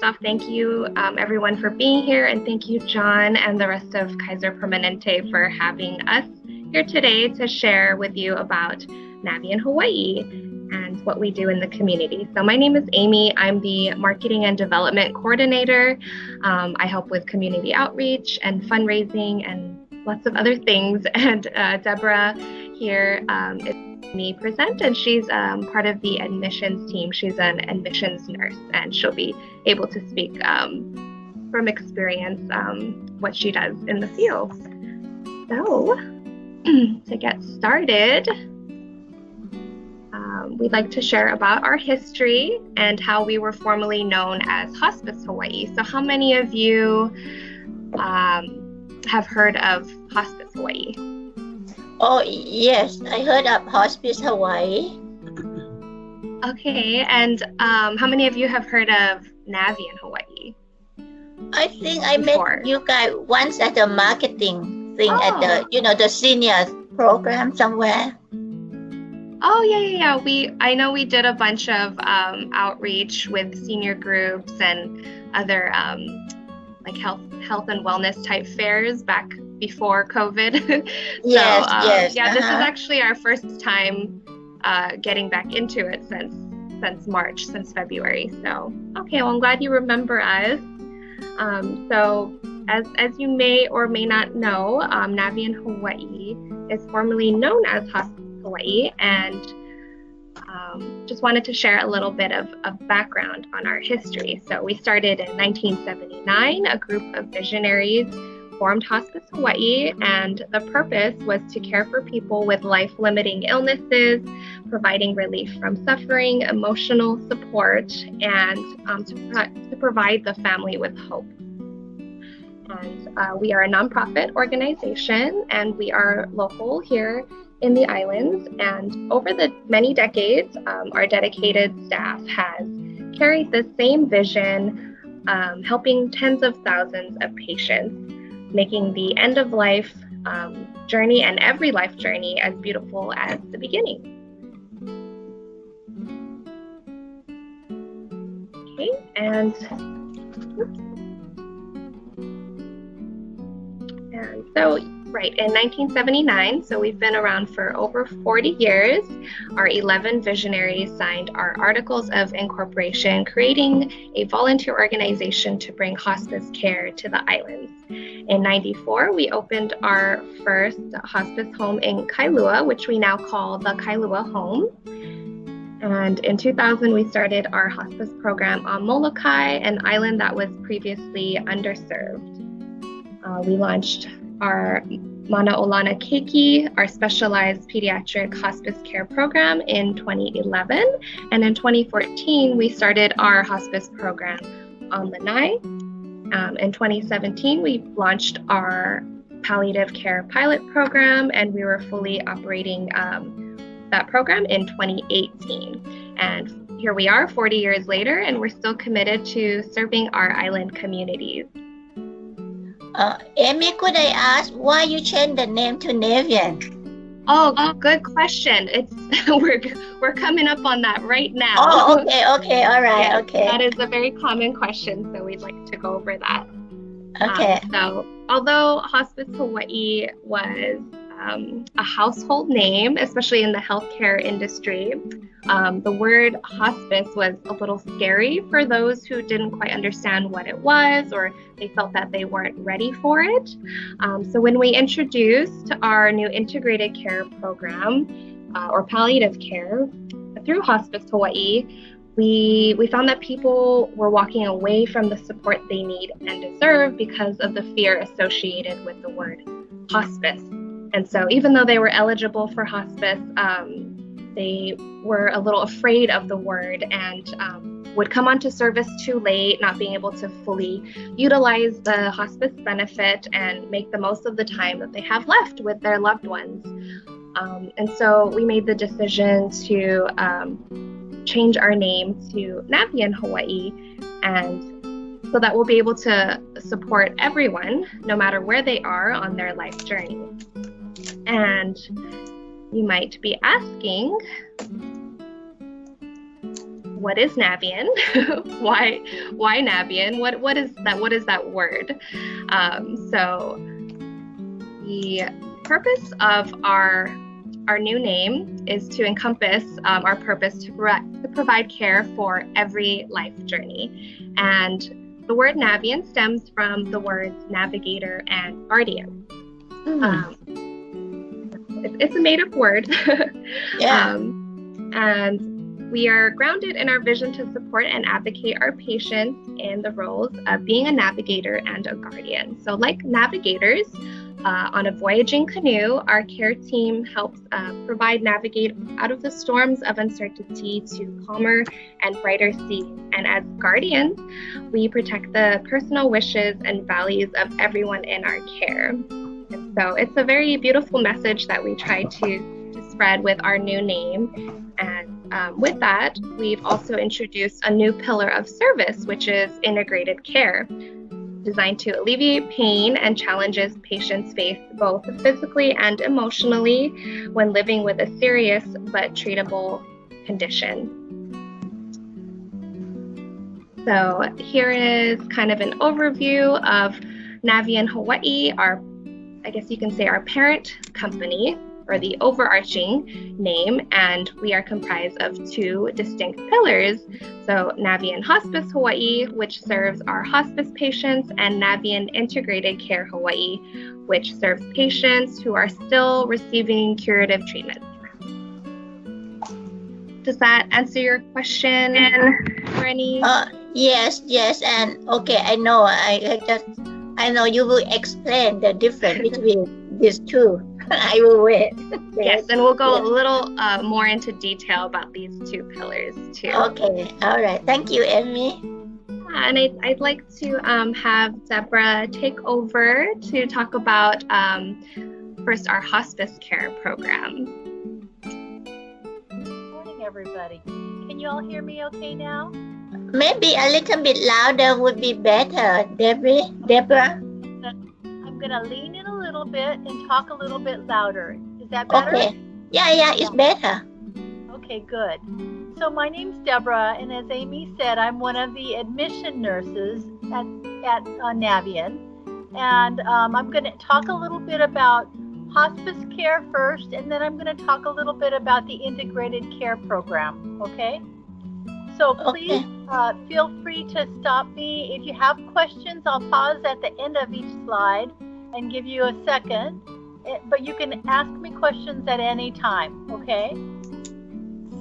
off, thank you everyone for being here, and thank you John and the rest of Kaiser Permanente for having us here today to share with you about Navian, Hawaii and what we do in the community. So my name is Amy. I'm the Marketing and Development Coordinator. I help with community outreach and fundraising and lots of other things. And Deborah here is me present, and she's part of the admissions team. She's an admissions nurse, and she'll be able to speak from experience what she does in the field. So to get started, we'd like to share about our history and how we were formerly known as Hospice Hawaii. So how many of you have heard of Hospice Hawaii? Oh, yes, I heard of Hospice Hawaii. Okay, and how many of you have heard of Navian, Hawaii? I think I met you guys once at the marketing thing at the senior program somewhere. Oh, yeah. I know we did a bunch of outreach with senior groups and other like health and wellness type fairs back before COVID. Yes. Yeah, this is actually our first time getting back into it since March, since February. So, okay, well, I'm glad you remember us. So, as you may or may not know, Navian, Hawaii is formerly known as Hospice Hawaii, and just wanted to share a little bit of background on our history. So we started in 1979. A group of visionaries formed Hospice Hawaii, and the purpose was to care for people with life-limiting illnesses, providing relief from suffering, emotional support, and to provide the family with hope. And we are a nonprofit organization, and we are local here in the islands, and over the many decades, our dedicated staff has carried the same vision, helping tens of thousands of patients, making the end of life journey and every life journey as beautiful as the beginning. Okay, and so right, in 1979, so we've been around for over 40 years, our 11 visionaries signed our Articles of Incorporation, creating a volunteer organization to bring hospice care to the islands. In 94, we opened our first hospice home in Kailua, which we now call the Kailua Home. And in 2000, we started our hospice program on Molokai, an island that was previously underserved. We launched our Manaolana Keiki, our specialized pediatric hospice care program, in 2011. And in 2014, we started our hospice program on Lanai. In 2017, we launched our palliative care pilot program, and we were fully operating that program in 2018. And here we are 40 years later, and we're still committed to serving our island communities. Amy, could I ask why you changed the name to Navian? Oh, good question. It's we're coming up on that right now. Oh, okay, all right, yes, okay. That is a very common question, so we'd like to go over that. Okay. So, although Hospice Hawaii was a household name, especially in the healthcare industry, the word hospice was a little scary for those who didn't quite understand what it was, or they felt that they weren't ready for it. So when we introduced our new integrated care program, or palliative care, through Hospice Hawaii, we found that people were walking away from the support they need and deserve because of the fear associated with the word hospice. And so even though they were eligible for hospice, they were a little afraid of the word and would come onto service too late, not being able to fully utilize the hospice benefit and make the most of the time that they have left with their loved ones. And so we made the decision to change our name to Navian, Hawaii, and so that we'll be able to support everyone, no matter where they are on their life journey. And you might be asking, what is Navian? why Navian? What is that? What is that word? So the purpose of our new name is to encompass our purpose to provide care for every life journey. And the word Navian stems from the words navigator and guardian. It's a made-up word. Yeah. And we are grounded in our vision to support and advocate our patients in the roles of being a navigator and a guardian. So like navigators, on a voyaging canoe, our care team helps navigate out of the storms of uncertainty to calmer and brighter seas. And as guardians, we protect the personal wishes and values of everyone in our care. And so it's a very beautiful message that we try to spread with our new name. And with that, we've also introduced a new pillar of service, which is integrated care, designed to alleviate pain and challenges patients face both physically and emotionally when living with a serious but treatable condition. So here is kind of an overview of Navian Hawaii, I guess you can say our parent company, or the overarching name, and we are comprised of two distinct pillars. So Navian Hospice Hawaii, which serves our hospice patients, and Navian Integrated Care Hawaii, which serves patients who are still receiving curative treatment. Does that answer your question, Rennie? Yes, and okay, I know you will explain the difference between these two. I will wait. Yes, and we'll go a little more into detail about these two pillars too. Okay, all right. Thank you, Amy. And I'd like to have Deborah take over to talk about first our hospice care program. Good morning, everybody. Can you all hear me okay now? Maybe a little bit louder would be better, Deborah. I'm going to lean in a little bit and talk a little bit louder. Is that better? Okay. Yeah, it's better. Okay, good. So my name's Deborah, and as Amy said, I'm one of the admission nurses at Navian. And I'm going to talk a little bit about hospice care first, and then I'm going to talk a little bit about the integrated care program, okay? So please feel free to stop me. If you have questions, I'll pause at the end of each slide and give you a second. But you can ask me questions at any time, okay?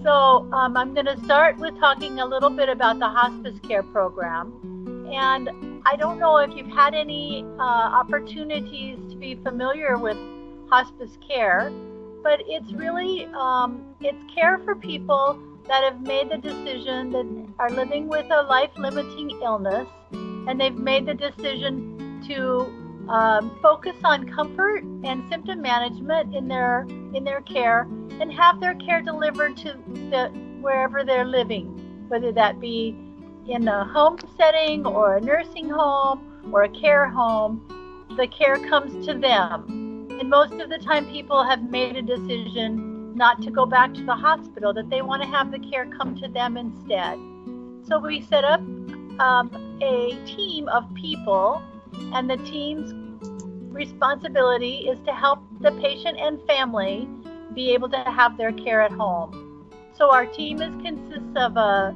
So I'm going to start with talking a little bit about the hospice care program. And I don't know if you've had any opportunities to be familiar with hospice care, but it's really, it's care for people that have made the decision that are living with a life-limiting illness, and they've made the decision to focus on comfort and symptom management in their care, and have their care delivered to wherever they're living, whether that be in a home setting or a nursing home or a care home. The care comes to them, and most of the time people have made a decision not to go back to the hospital, that they want to have the care come to them instead. So we set up a team of people, and the team's responsibility is to help the patient and family be able to have their care at home. So our team consists of a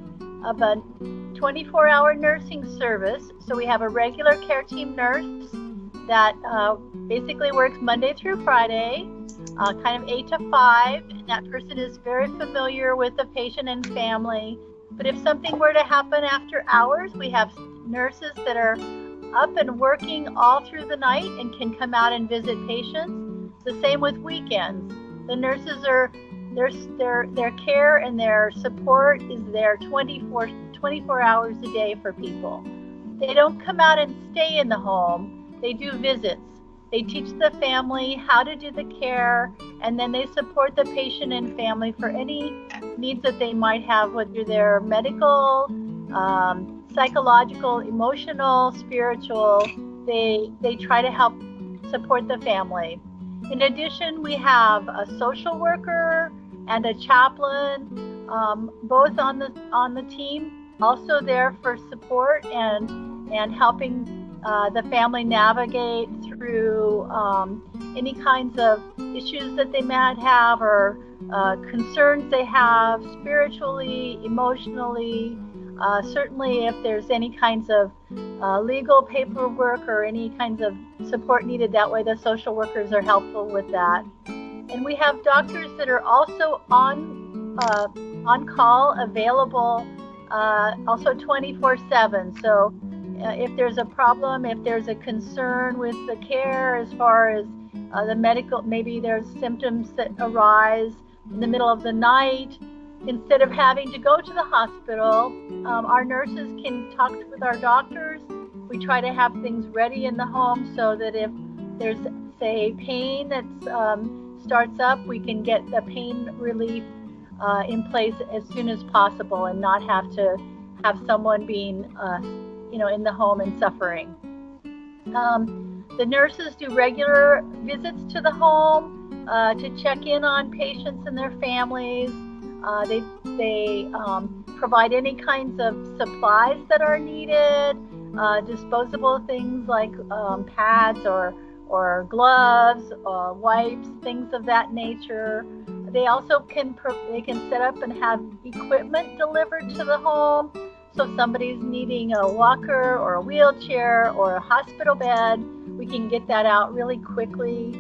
24-hour nursing service. So we have a regular care team nurse that basically works Monday through Friday, kind of 8 to 5, and that person is very familiar with the patient and family. But if something were to happen after hours, we have nurses that are up and working all through the night and can come out and visit patients. The same with weekends. The nurses are, their care and their support is there 24 hours a day for people. They don't come out and stay in the home. They do visits. They teach the family how to do the care, and then they support the patient and family for any needs that they might have, whether they're medical, psychological, emotional, spiritual. They try to help support the family. In addition, we have a social worker and a chaplain both on the team, also there for support and helping the family navigate through any kinds of issues that they might have or concerns they have spiritually, emotionally. Certainly if there's any kinds of legal paperwork or any kinds of support needed, that way the social workers are helpful with that. And we have doctors that are also on call, available, also 24/7. So if there's a problem, if there's a concern with the care as far as the medical, maybe there's symptoms that arise in the middle of the night, instead of having to go to the hospital, our nurses can talk with our doctors. We try to have things ready in the home so that if there's, say, pain that starts up, we can get the pain relief in place as soon as possible and not have to have someone being, in the home and suffering. The nurses do regular visits to the home to check in on patients and their families. They provide any kinds of supplies that are needed, disposable things like pads or gloves, wipes, things of that nature. They also can set up and have equipment delivered to the home. So if somebody's needing a walker or a wheelchair or a hospital bed, we can get that out really quickly.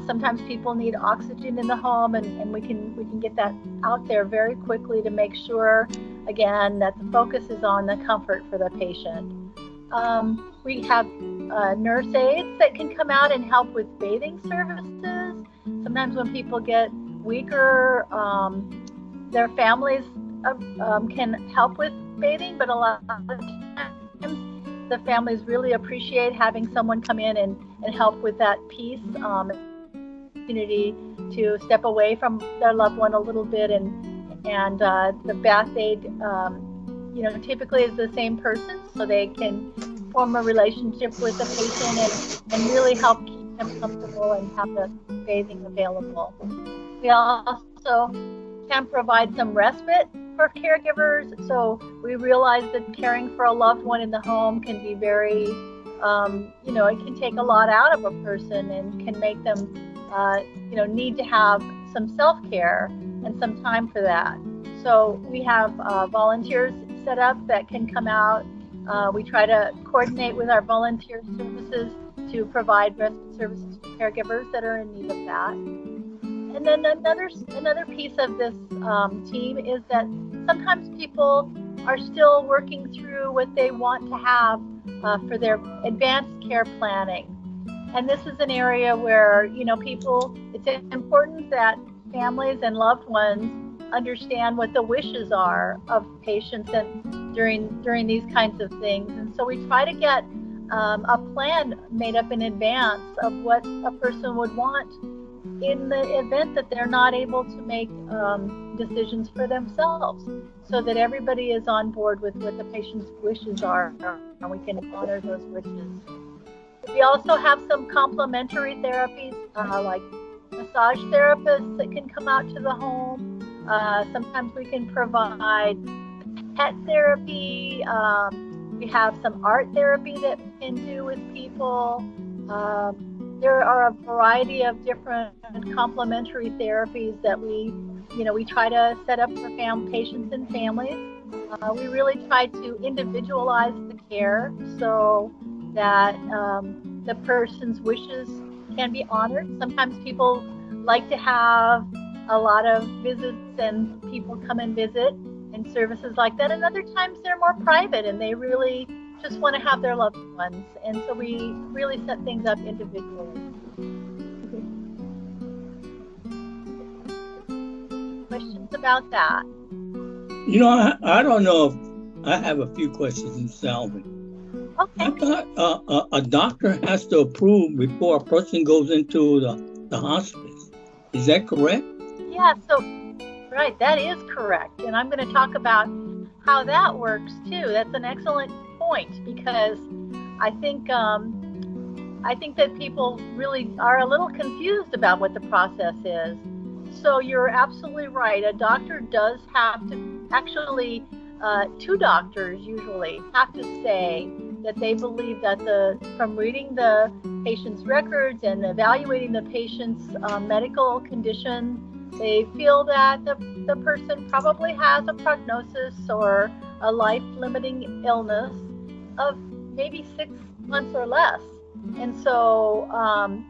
Sometimes people need oxygen in the home, and we can get that out there very quickly to make sure, again, that the focus is on the comfort for the patient. We have nurse aides that can come out and help with bathing services. Sometimes when people get weaker, their families can help with bathing, but a lot of times the families really appreciate having someone come in and help with that piece, opportunity to step away from their loved one a little bit, and the bath aide, typically is the same person, so they can form a relationship with the patient and really help keep them comfortable and have the bathing available. We also can provide some respite for caregivers. So we realize that caring for a loved one in the home can be very, it can take a lot out of a person and can make them, need to have some self-care and some time for that. So we have volunteers set up that can come out. We try to coordinate with our volunteer services to provide respite services to caregivers that are in need of that. And then another piece of this team is that sometimes people are still working through what they want to have for their advanced care planning. And this is an area where, it's important that families and loved ones understand what the wishes are of patients and during these kinds of things. And so we try to get a plan made up in advance of what a person would want in the event that they're not able to make decisions for themselves, so that everybody is on board with what the patient's wishes are, and we can honor those wishes. We also have some complementary therapies, like massage therapists that can come out to the home. Sometimes we can provide pet therapy. We have some art therapy that we can do with people. There are a variety of different complementary therapies that we try to set up for patients and families. We really try to individualize the care so that the person's wishes can be honored. Sometimes people like to have a lot of visits and people come and visit and services like that. And other times they're more private and they really just want to have their loved ones. And so we really set things up individually. Questions about that? I don't know if I have a few questions in Salvi. Okay. I thought a doctor has to approve before a person goes into the hospice. Is that correct? Yeah, right, that is correct. And I'm going to talk about how that works too. That's an excellent point, because I think that people really are a little confused about what the process is. So you're absolutely right. A doctor does have to, actually, two doctors usually have to say that they believe that from reading the patient's records and evaluating the patient's medical condition, they feel that the person probably has a prognosis or a life-limiting illness of maybe 6 months or less. And so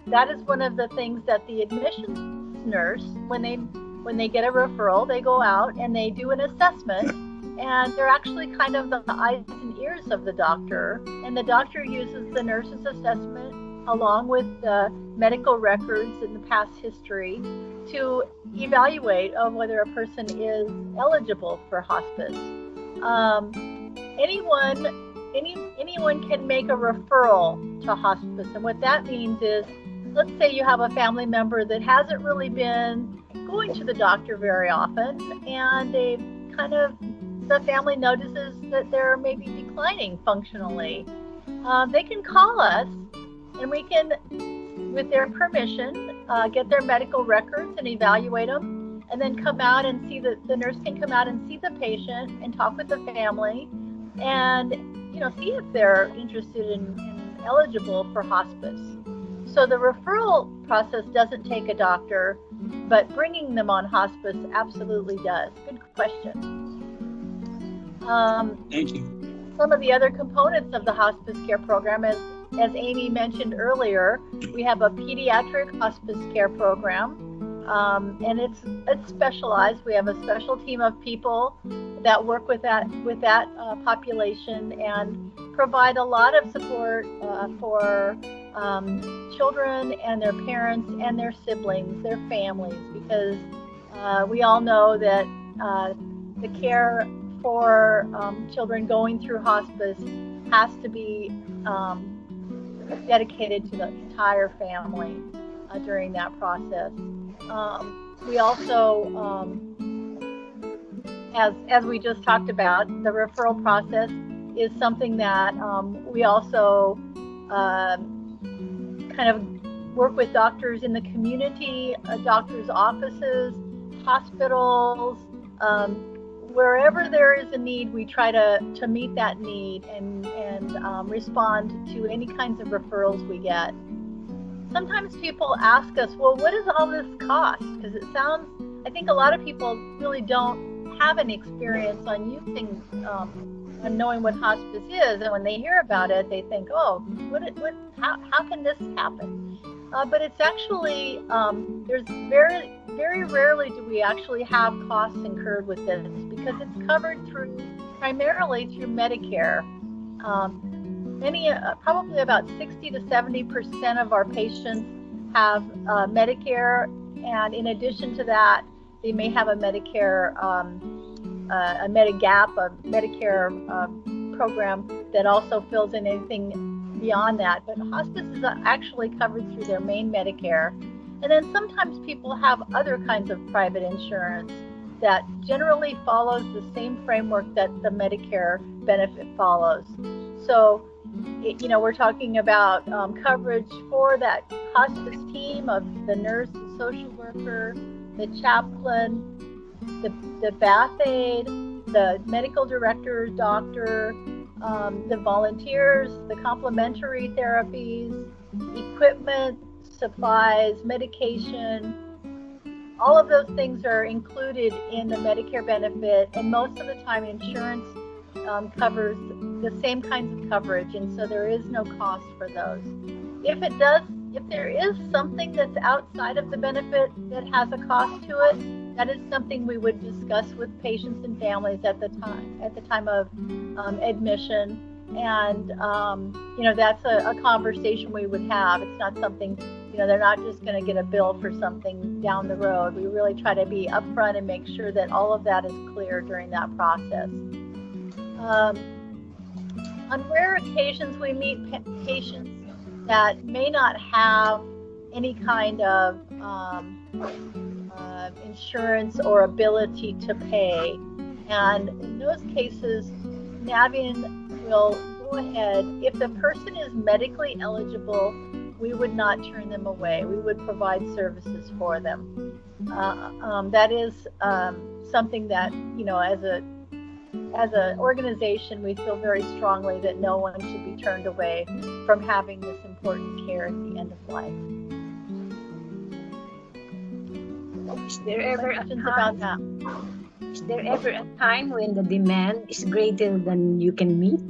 that is one of the things that the admissions nurse, when they get a referral, they go out and they do an assessment, and they're actually kind of the eyes and ears of the doctor, and the doctor uses the nurse's assessment along with the medical records and the past history to evaluate whether a person is eligible for hospice. Anyone can make a referral to hospice, and what that means is, let's say you have a family member that hasn't really been going to the doctor very often, and the family notices that they're maybe declining functionally. They can call us, and we can, with their permission, get their medical records and evaluate them, and then come out and see the nurse can come out and see the patient and talk with the family, and see if they're interested in eligible for hospice. So the referral process doesn't take a doctor, but bringing them on hospice absolutely does. Good question. Thank you. Some of the other components of the hospice care program, as Amy mentioned earlier, we have a pediatric hospice care program, and it's specialized. We have a special team of people that work with that population and provide a lot of support for children and their parents and their siblings, their families, because we all know that the care for children going through hospice has to be dedicated to the entire family during that process. We also, as we just talked about, the referral process is something that we also kind of work with doctors in the community, doctors' offices, hospitals, wherever there is a need, we try to meet that need and respond to any kinds of referrals we get. Sometimes people ask us, well, what does all this cost? Because I think a lot of people really don't have any experience on using and knowing what hospice is, and when they hear about it, they think, oh, how can this happen? But it's actually, there's very rarely do we actually have costs incurred with this, because it's covered primarily through Medicare. Probably about 60 to 70% of our patients have Medicare, and in addition to that, they may have a Medicare, a Medigap, a Medicare program that also fills in anything beyond that. But hospice is actually covered through their main Medicare. And then sometimes people have other kinds of private insurance that generally follows the same framework that the Medicare benefit follows. So, we're talking about coverage for that hospice team of the nurse, the social worker, the chaplain, the bath aide, the medical director, doctor, the volunteers, the complementary therapies, equipment, supplies, medication. All of those things are included in the Medicare benefit, and most of the time insurance covers the same kinds of coverage, and so there is no cost for those. If there is something that's outside of the benefit that has a cost to it, that is something we would discuss with patients and families at the time of admission, and that's a conversation we would have. It's not something, they're not just going to get a bill for something down the road. We really try to be upfront and make sure that all of that is clear during that process. On rare occasions, we meet patients that may not have any kind of insurance or ability to pay. And in those cases, Navian will go ahead. If the person is medically eligible, we would not turn them away. We would provide services for them. that is something that, as an organization, we feel very strongly that no one should be turned away from having this important care at the end of life. Is there ever a Questions about that? Is there ever a time when the demand is greater than you can meet?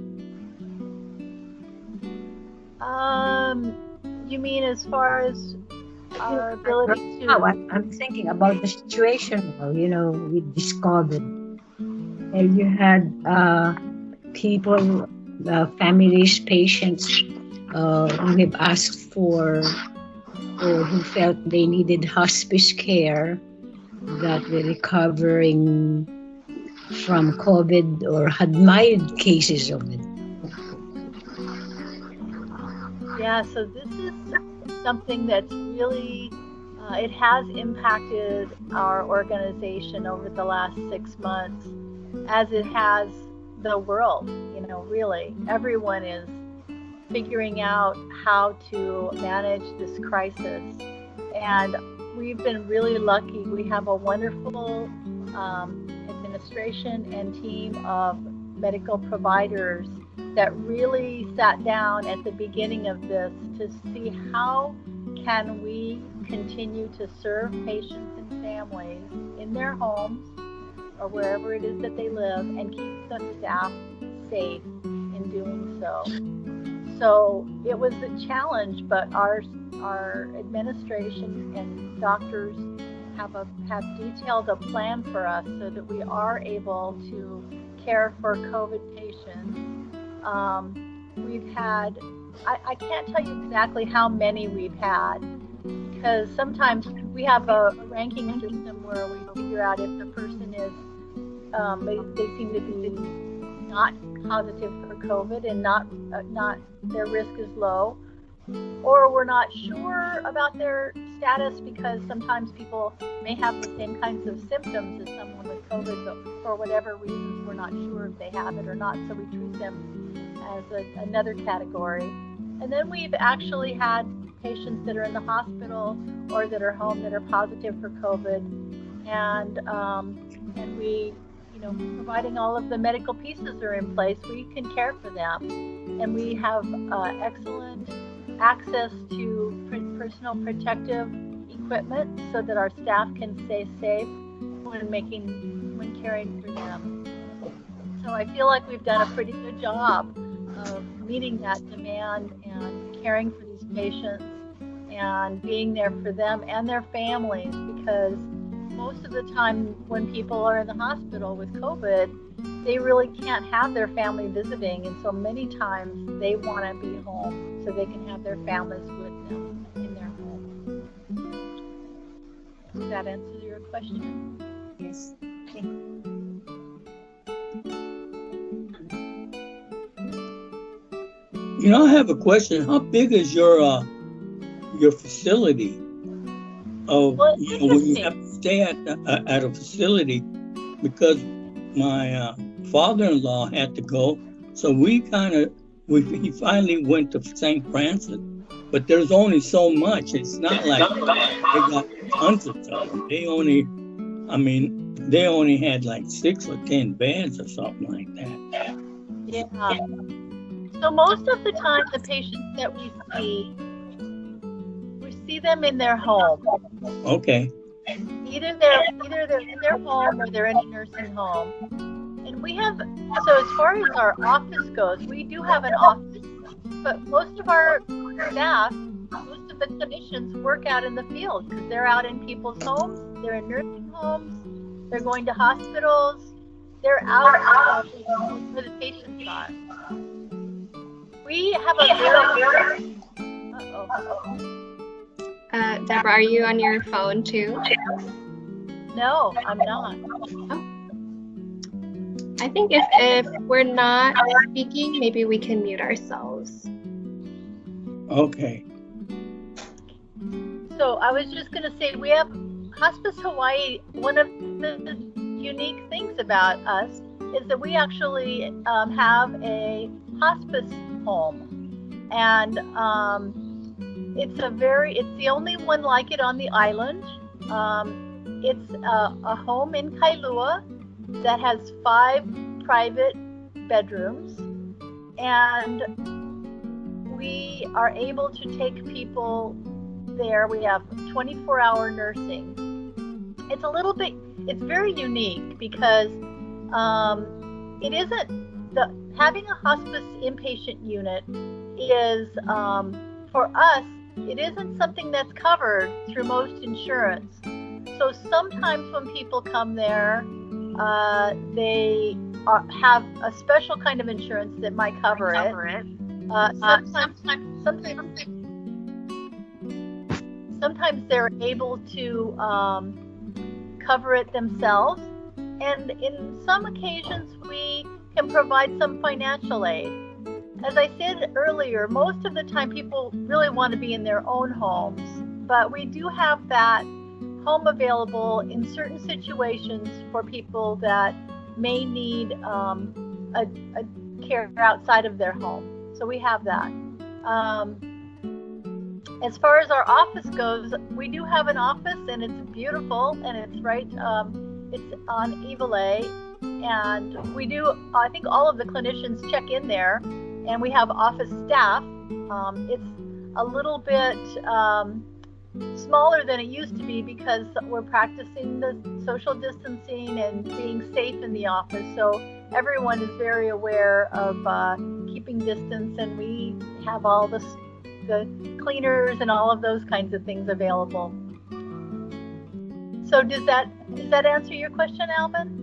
You mean as far as our ability to? Oh, I'm thinking about the situation now, with this COVID. And you had people, families, patients who have asked for, or who felt they needed hospice care, that were recovering from COVID or had mild cases of it. Yeah, so this is something that's really, it has impacted our organization over the last 6 months, as it has the world. Really, everyone is figuring out how to manage this crisis. And we've been really lucky. We have a wonderful administration and team of medical providers that really sat down at the beginning of this to see how can we continue to serve patients and families in their homes or wherever it is that they live, and keep the staff safe in doing so. So it was a challenge, but our administration and doctors have detailed a plan for us so that we are able to care for COVID patients. We've had, I can't tell you exactly how many we've had, because sometimes we have a ranking system where we figure out if the person is, they seem to be not positive for COVID and not their risk is low, or we're not sure about their status, because sometimes people may have the same kinds of symptoms as someone with COVID, but for whatever reasons we're not sure if they have it or not, so we treat them as another category. And then we've actually had patients that are in the hospital or that are home that are positive for COVID, and we, providing all of the medical pieces are in place, we can care for them, and we have excellent access to personal protective equipment so that our staff can stay safe when caring for them. So I feel like we've done a pretty good job of meeting that demand and caring for these patients and being there for them and their families, because most of the time when people are in the hospital with COVID, they really can't have their family visiting, and so many times they want to be home so they can have their families with them in their home. Does that answer your question? Yes. Okay. I have a question. How big is your facility? Well, When you have to stay at a facility, because my father-in-law had to go, so he finally went to St. Francis, but there's only so much. It's not like they got tons of stuff. They only had like 6 or 10 beds or something like that. Yeah. So most of the time, the patients that we see them in their home. Okay. Either they're in their home or they're in a nursing home. And we have, so as far as our office goes, we do have an office, but most of our staff, most of the clinicians work out in the field, because they're out in people's homes, they're in nursing homes, they're going to hospitals, they're out where the patients are. We have a very, Deborah, are you on your phone too? No, I'm not. Oh. I think if we're not speaking, maybe we can mute ourselves. Okay. So I was just going to say, we have Hospice Hawaii. One of the unique things about us is that we actually have a hospice home, and it's the only one like it on the island. it's a home in Kailua that has 5 private bedrooms, and we are able to take people there. We have 24-hour nursing. It's very unique because having a hospice inpatient unit is, for us, it isn't something that's covered through most insurance. So sometimes when people come there, they have a special kind of insurance that might cover it. Sometimes they're able to cover it themselves, and in some occasions we can provide some financial aid. As I said earlier, most of the time people really want to be in their own homes, but we do have that home available in certain situations for people that may need a care outside of their home. So we have that. As far as our office goes, we do have an office, and it's beautiful, and it's right, it's on Ivalai, and we do, I think all of the clinicians check in there, and we have office staff. It's a little bit smaller than it used to be because we're practicing the social distancing and being safe in the office, so everyone is very aware of keeping distance, and we have all the cleaners and all of those kinds of things available. So does that answer your question, Alvin?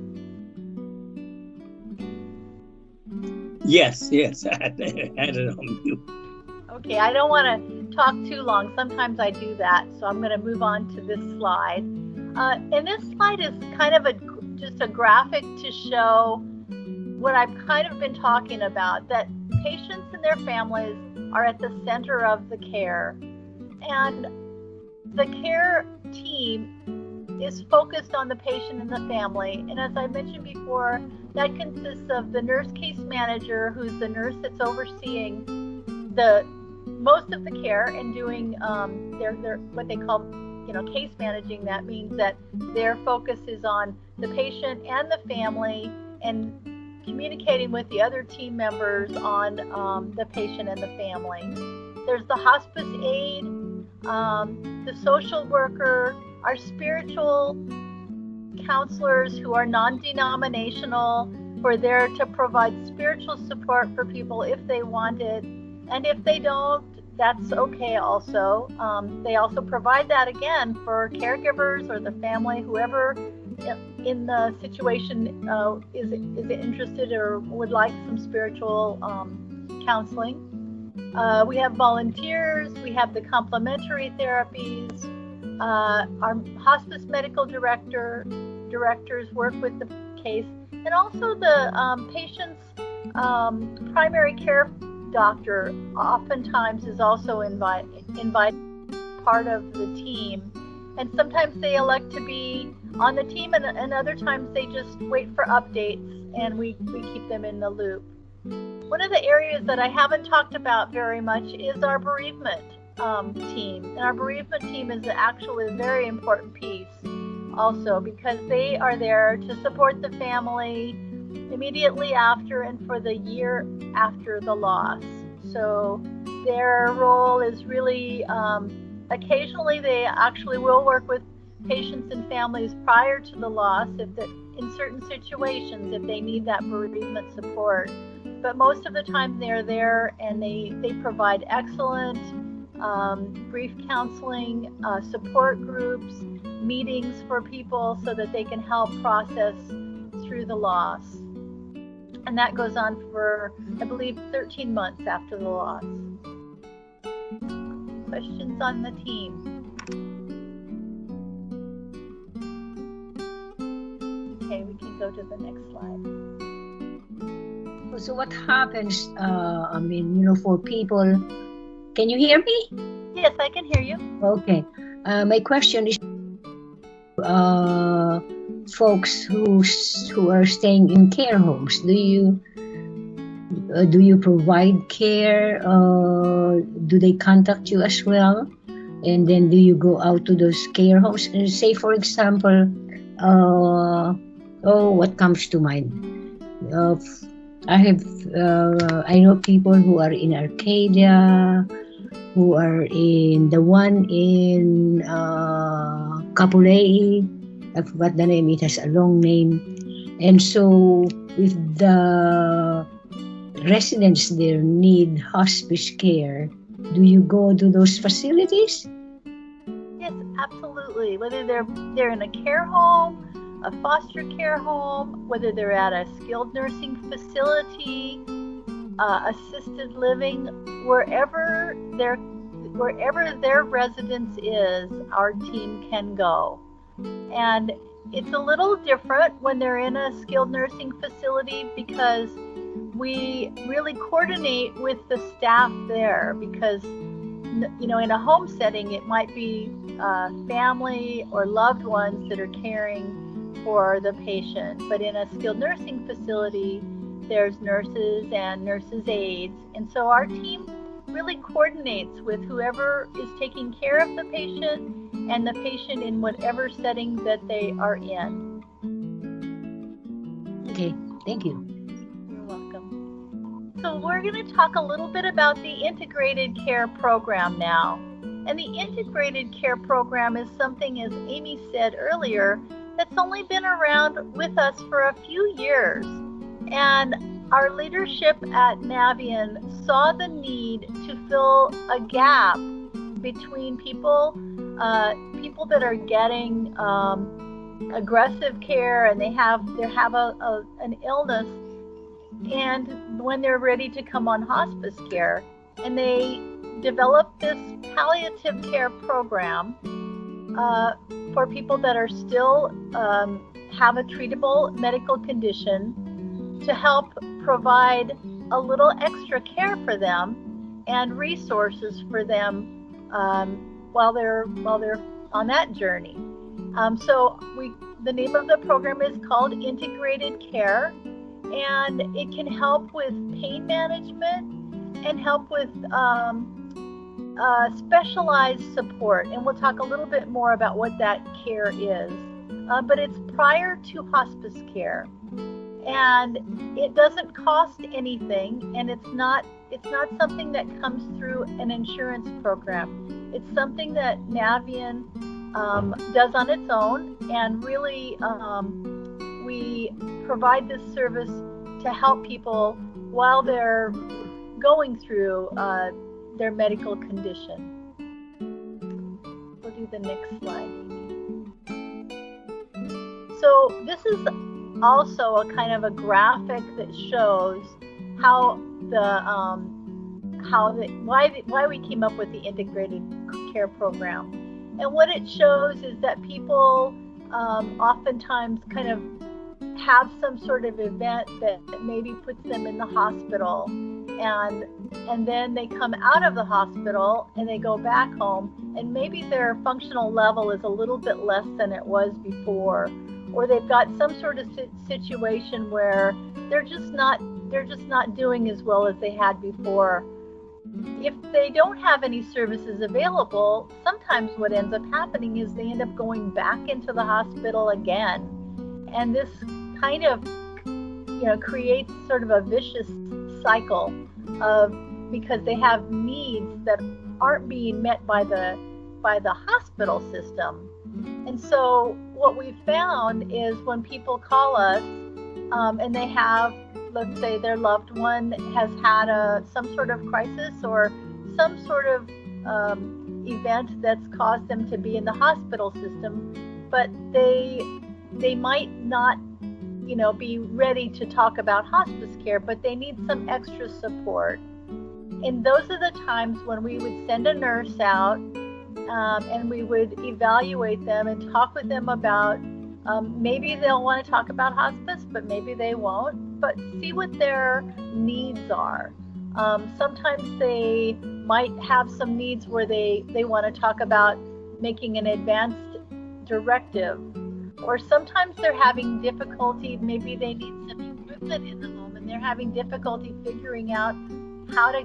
Yes, I had it on mute. Okay, I don't want to talk too long. Sometimes I do that, so I'm going to move on to this slide. And this slide is kind of just a graphic to show what I've kind of been talking about, that patients and their families are at the center of the care. And the care team is focused on the patient and the family. And as I mentioned before, that consists of the nurse case manager, who's the nurse that's overseeing most of the care and doing their what they call case managing. That means that their focus is on the patient and the family and communicating with the other team members on the patient and the family. There's the hospice aide, the social worker, our spiritual counselors who are non-denominational, who are there to provide spiritual support for people if they want it. And if they don't, that's okay also. They also provide that again for caregivers or the family, whoever in the situation is interested or would like some spiritual counseling. We have volunteers, we have the complementary therapies, our hospice medical directors work with the case, and also the patient's primary care doctor oftentimes is also invited part of the team. And sometimes they elect to be on the team, and other times they just wait for updates, and we keep them in the loop. One of the areas that I haven't talked about very much is our bereavement team. And our bereavement team is actually a very important piece also, because they are there to support the family immediately after and for the year after the loss. So their role is really, occasionally they actually will work with patients and families prior to the loss in certain situations if they need that bereavement support. But most of the time they're there, and they provide excellent grief counseling, support groups, meetings for people so that they can help process through the loss. And that goes on for, I believe, 13 months after the loss. Questions on the team? Okay, we can go to the next slide. So what happens, for people, can you hear me? Yes, I can hear you. Okay. My question is, folks who are staying in care homes, do you provide care? Do they contact you as well? And then do you go out to those care homes? And say, for example, what comes to mind? I know people who are in Arcadia, who are in the one in Kapolei. I forgot the name. It has a long name. And so if the residents there need hospice care, do you go to those facilities? Yes, absolutely. Whether they're in a care home, a foster care home, whether they're at a skilled nursing facility, assisted living, wherever their residence is, our team can go. And it's a little different when they're in a skilled nursing facility because we really coordinate with the staff there, because in a home setting it might be family or loved ones that are caring for the patient, but in a skilled nursing facility there's nurses and nurses aides, and so our team really coordinates with whoever is taking care of the patient and the patient in whatever setting that they are in. Okay, thank you. You're welcome. So we're going to talk a little bit about the Integrated Care Program now. And the Integrated Care Program is something, as Amy said earlier, that's only been around with us for a few years. And our leadership at Navian saw the need to fill a gap between people that are getting aggressive care and they have an illness, and when they're ready to come on hospice care, and they developed this palliative care program for people that are still have a treatable medical condition, to help provide a little extra care for them and resources for them while they're on that journey. So the name of the program is called Integrated Care, and it can help with pain management and help with specialized support. And we'll talk a little bit more about what that care is. But it's prior to hospice care. And it doesn't cost anything, and it's not something that comes through an insurance program. It's something that Navian does on its own, and really we provide this service to help people while they're going through their medical condition. We'll do the next slide. So this is also a kind of a graphic that shows why we came up with the Integrated Care Program. And what it shows is that people oftentimes kind of have some sort of event that maybe puts them in the hospital, and then they come out of the hospital and they go back home, and maybe their functional level is a little bit less than it was before, or they've got some sort of situation where they're just not doing as well as they had before. If they don't have any services available, sometimes what ends up happening is they end up going back into the hospital again. And this kind of, creates sort of a vicious cycle because they have needs that aren't being met by the hospital system. And so what we found is when people call us and they have, let's say their loved one has had some sort of crisis or some sort of event that's caused them to be in the hospital system, but they might not, be ready to talk about hospice care, but they need some extra support. And those are the times when we would send a nurse out and we would evaluate them and talk with them about maybe they'll want to talk about hospice, but maybe they won't, but see what their needs are. Sometimes they might have some needs where they want to talk about making an advanced directive, or sometimes they're having difficulty, maybe they need some equipment in the home and they're having difficulty figuring out how to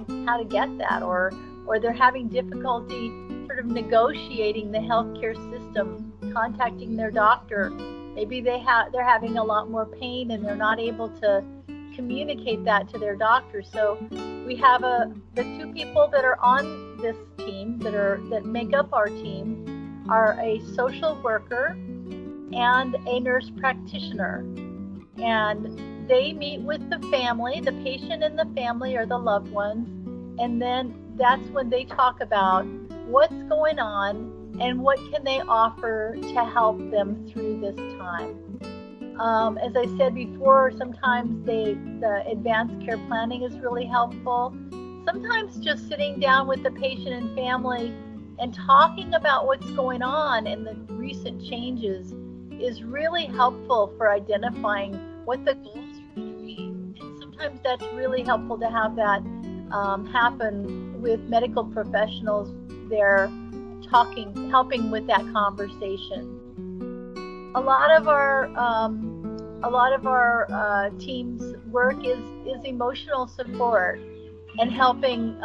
get that, or they're having difficulty sort sort of negotiating the healthcare system, contacting their doctor. Maybe they're having a lot more pain and they're not able to communicate that to their doctor. So we have the two people that are on this team that make up our team are a social worker and a nurse practitioner. And they meet with the family, the patient and the family or the loved ones. And then that's when they talk about what's going on and what can they offer to help them through this time. As I said before, sometimes the advanced care planning is really helpful. Sometimes just sitting down with the patient and family and talking about what's going on and the recent changes is really helpful for identifying what the goals are going to be. And sometimes that's really helpful to have that happen with medical professionals there helping with that conversation. A lot of our team's work is emotional support and helping.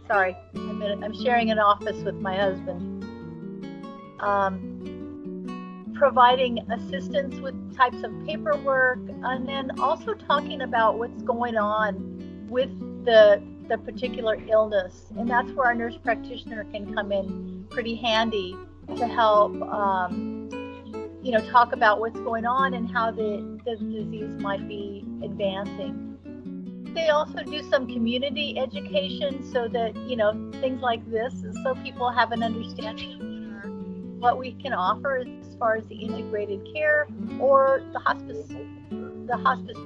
Sorry, I'm sharing an office with my husband. Providing assistance with types of paperwork, and then also talking about what's going on with the particular illness. And that's where our nurse practitioner can come in pretty handy to help, talk about what's going on and how the disease might be advancing. They also do some community education so that, things like this, so people have an understanding of what we can offer as far as the integrated care or the hospice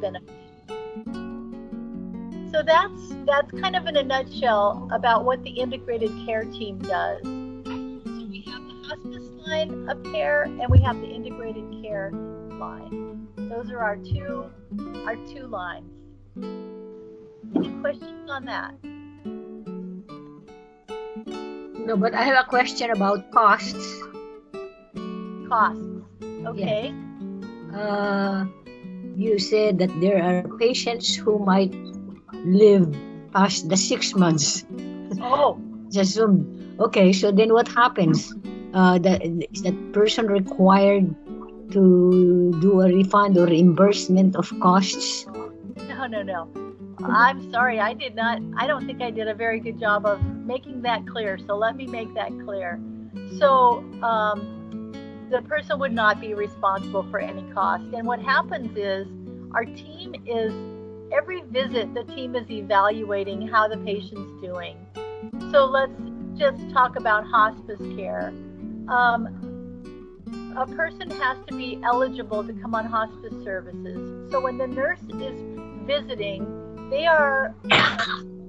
benefit. So that's kind of in a nutshell about what the integrated care team does. So we have the hospice line of care and we have the integrated care line. Those are our two lines. Any questions on that? No, but I have a question about costs. Costs. Okay. Yeah. You said that there are patients who might live past the 6 months. Oh. Just assume. Okay, so then what happens? Is that person required to do a refund or reimbursement of costs? No. I'm sorry, I don't think I did a very good job of making that clear, so let me make that clear. So the person would not be responsible for any cost. And what happens is our team is, every visit, the team is evaluating how the patient's doing. So let's just talk about hospice care. A person has to be eligible to come on hospice services. So when the nurse is visiting, they are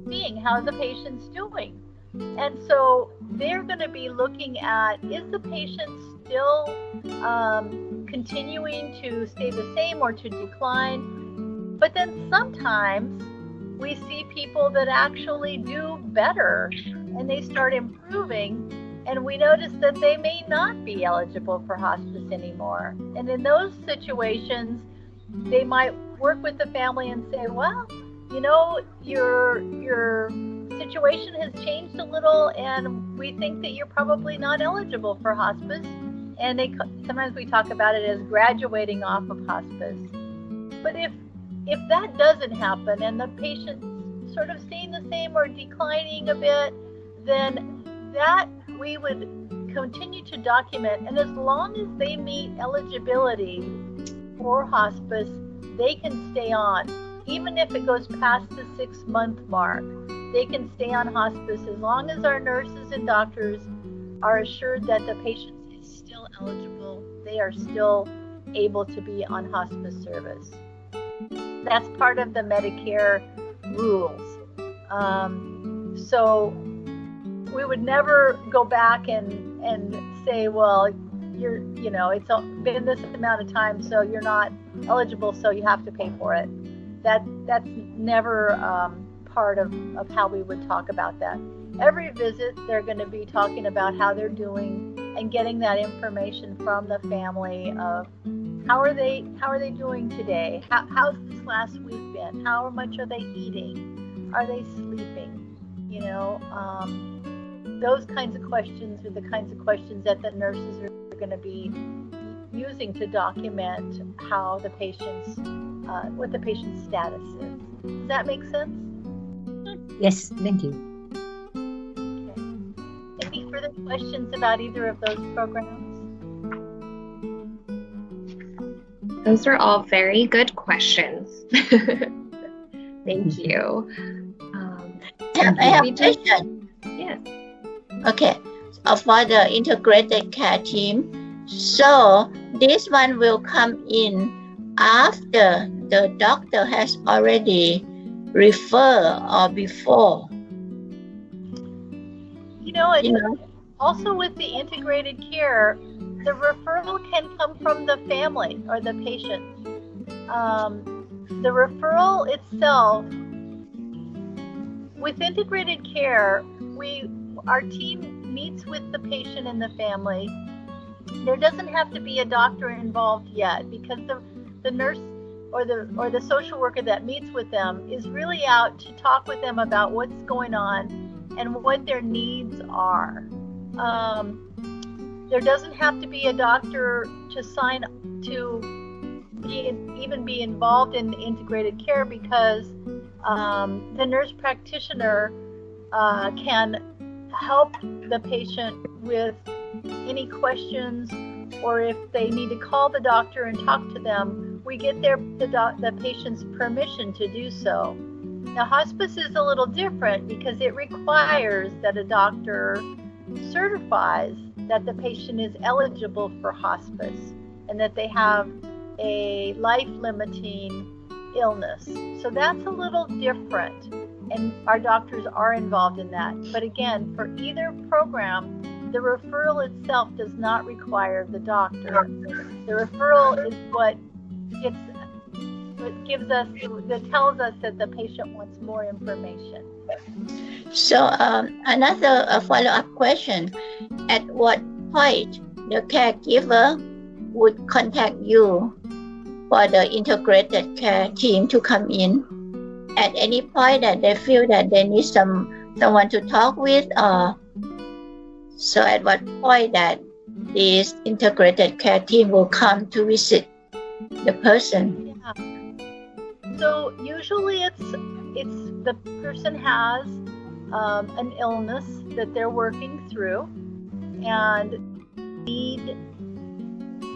seeing how the patient's doing. And so they're going to be looking at, is the patient still continuing to stay the same or to decline? But then sometimes we see people that actually do better and they start improving, and we notice that they may not be eligible for hospice anymore. And in those situations, they might work with the family and say, well, your situation has changed a little and we think that you're probably not eligible for hospice. And sometimes we talk about it as graduating off of hospice. But if that doesn't happen and the patient's sort of staying the same or declining a bit, then that we would continue to document. And as long as they meet eligibility for hospice, they can stay on. Even if it goes past the 6-month mark, they can stay on hospice as long as our nurses and doctors are assured that the patient is still eligible. They are still able to be on hospice service. That's part of the Medicare rules. So we would never go back and say, well, it's been this amount of time, so you're not eligible, so you have to pay for it. That's never part of how we would talk about that. Every visit, they're going to be talking about how they're doing and getting that information from the family of How are they doing today? How's this last week been? How much are they eating? Are they sleeping? Those kinds of questions are the kinds of questions that the nurses are going to be using to document how the patient's what the patient's status is. Does that make sense? Yes, thank you. Okay. Any further questions about either of those programs? Those are all very good questions. Thank you. I have a question. Yes. Okay, for the integrated care team, so this one will come in after the doctor has already referred or before. Also with the integrated care, the referral can come from the family or the patient. The referral itself, with integrated care, our team meets with the patient and the family. There doesn't have to be a doctor involved yet, because the nurse or the social worker that meets with them is really out to talk with them about what's going on and what their needs are. There doesn't have to be a doctor to even be involved in integrated care, because the nurse practitioner can help the patient with any questions, or if they need to call the doctor and talk to them, we get the patient's permission to do so. Now, hospice is a little different because it requires that a doctor certifies that the patient is eligible for hospice and that they have a life-limiting illness. So that's a little different, and our doctors are involved in that. But again, for either program, the referral itself does not require the doctor. The referral is what tells us that the patient wants more information. So another follow-up question: at what point the caregiver would contact you for the integrated care team to come in? At any point that they feel that they need someone to talk with, so at what point that this integrated care team will come to visit the person? Yeah. So usually it's the person has an illness that they're working through and need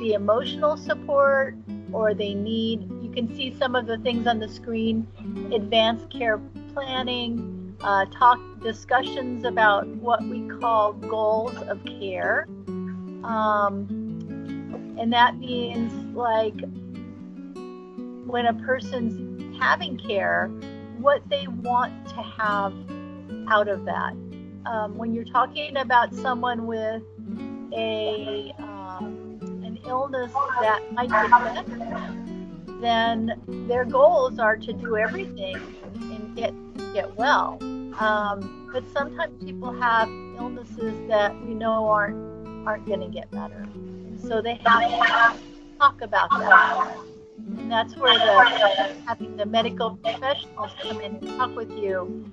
the emotional support, or they need, you can see some of the things on the screen, advanced care planning, discussions about what we call goals of care. And that means, like, when a person's having care, what they want to have out of that. When you're talking about someone with an illness that might get better, then their goals are to do everything and get well. But sometimes people have illnesses that we know aren't going to get better, and so they have to talk about that. And that's where having the medical professionals come in and talk with you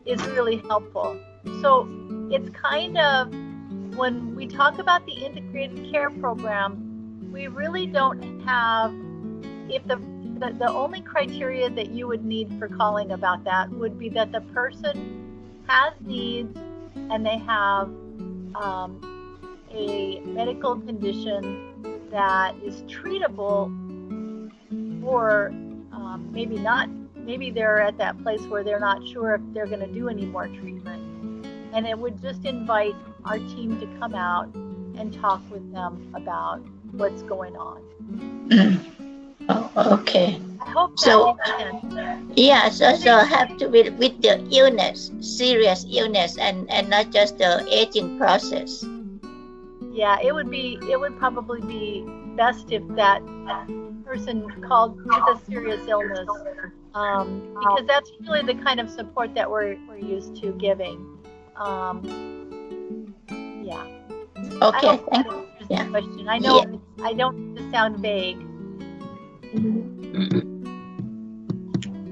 is really helpful. So it's kind of, when we talk about the integrated care program, we really don't have, if the only criteria that you would need for calling about that would be that the person has needs and they have a medical condition that is treatable, or maybe they're at that place where they're not sure if they're going to do any more treatment. And it would just invite our team to come out and talk with them about what's going on. Oh, okay. I hope that makes sense. Yeah, so have to be with the illness, serious illness, and not just the aging process. Yeah, it would probably be best if that person called with a serious illness, because that's really the kind of support that we're used to giving. Yeah. Okay. I hope that answers the question. I know I don't need to sound vague.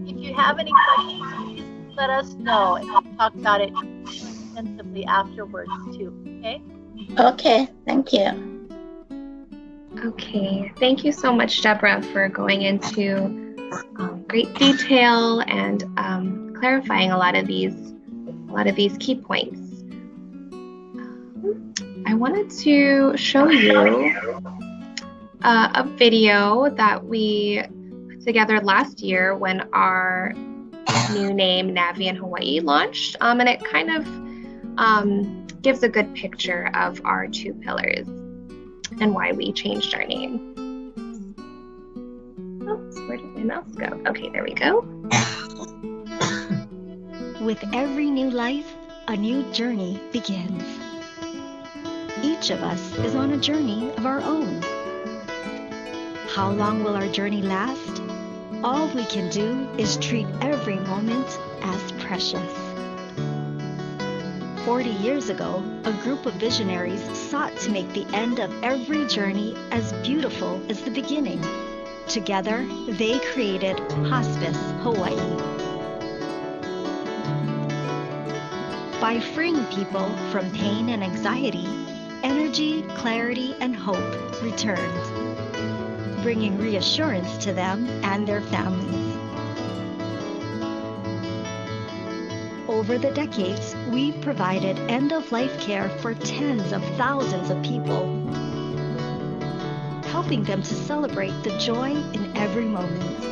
If you have any questions, please let us know, and we'll talk about it extensively afterwards too. Okay? Okay, thank you. Okay, thank you so much, Deborah, for going into great detail and clarifying a lot of these key points. I wanted to show you a video that we put together last year when our new name Navian Hawaii launched, and it kind of gives a good picture of our 2 pillars and why we changed our name. Oops, where did my mouse go? Okay, there we go. With every new life, a new journey begins. Each of us is on a journey of our own. How long will our journey last? All we can do is treat every moment as precious. 40 years ago, a group of visionaries sought to make the end of every journey as beautiful as the beginning. Together, they created Hospice Hawaii. By freeing people from pain and anxiety, energy, clarity, and hope returned, bringing reassurance to them and their families. Over the decades, we've provided end-of-life care for tens of thousands of people, helping them to celebrate the joy in every moment.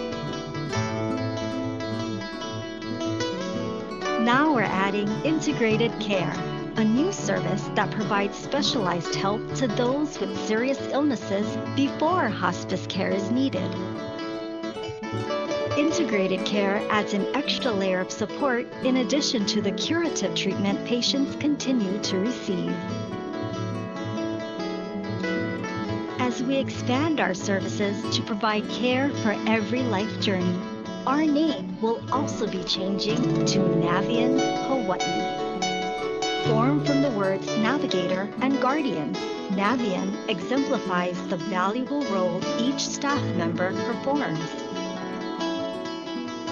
Now we're adding integrated care, a new service that provides specialized help to those with serious illnesses before hospice care is needed. Integrated care adds an extra layer of support in addition to the curative treatment patients continue to receive. As we expand our services to provide care for every life journey, our name will also be changing to Navian Hawaii. Formed from the words navigator and guardian, Navian exemplifies the valuable role each staff member performs.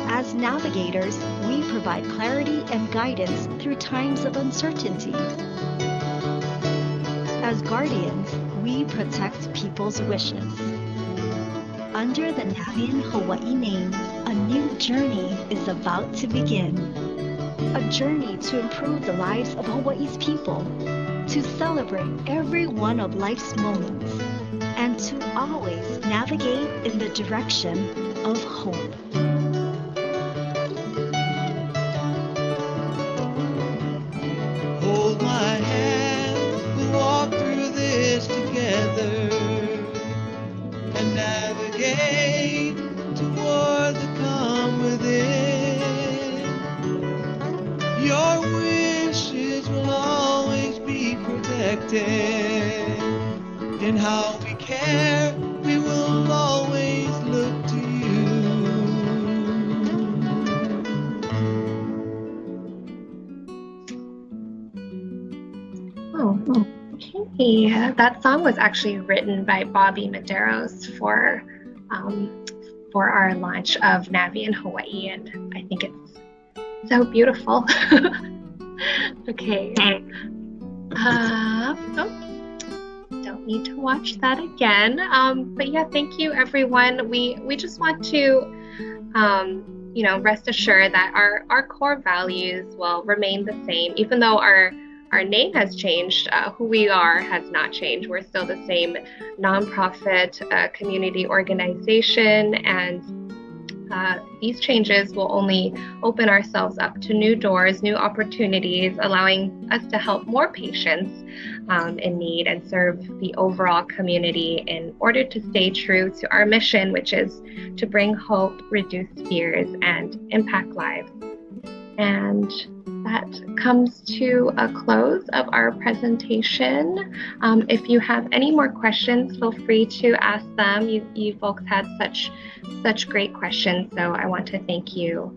As navigators, we provide clarity and guidance through times of uncertainty. As guardians, we protect people's wishes. Under the Navian Hawaii name, a new journey is about to begin. A journey to improve the lives of Hawaii's people, to celebrate every one of life's moments, and to always navigate in the direction of hope. Hold my hand, we'll walk through this together and navigate toward the calm within. Your wishes will always be protected. In how we care, we will always look to you. Oh, okay. That song was actually written by Bobby Medeiros for our launch of Navian Hawaii, and I think it's so beautiful. Okay. Don't need to watch that again. But yeah, thank you, everyone. We just want to, rest assured that our core values will remain the same, even though our name has changed. Who we are has not changed. We're still the same nonprofit community organization, and these changes will only open ourselves up to new doors, new opportunities, allowing us to help more patients in need and serve the overall community in order to stay true to our mission, which is to bring hope, reduce fears, and impact lives. And that comes to a close of our presentation. If you have any more questions, feel free to ask them. You folks had such great questions, so I want to thank you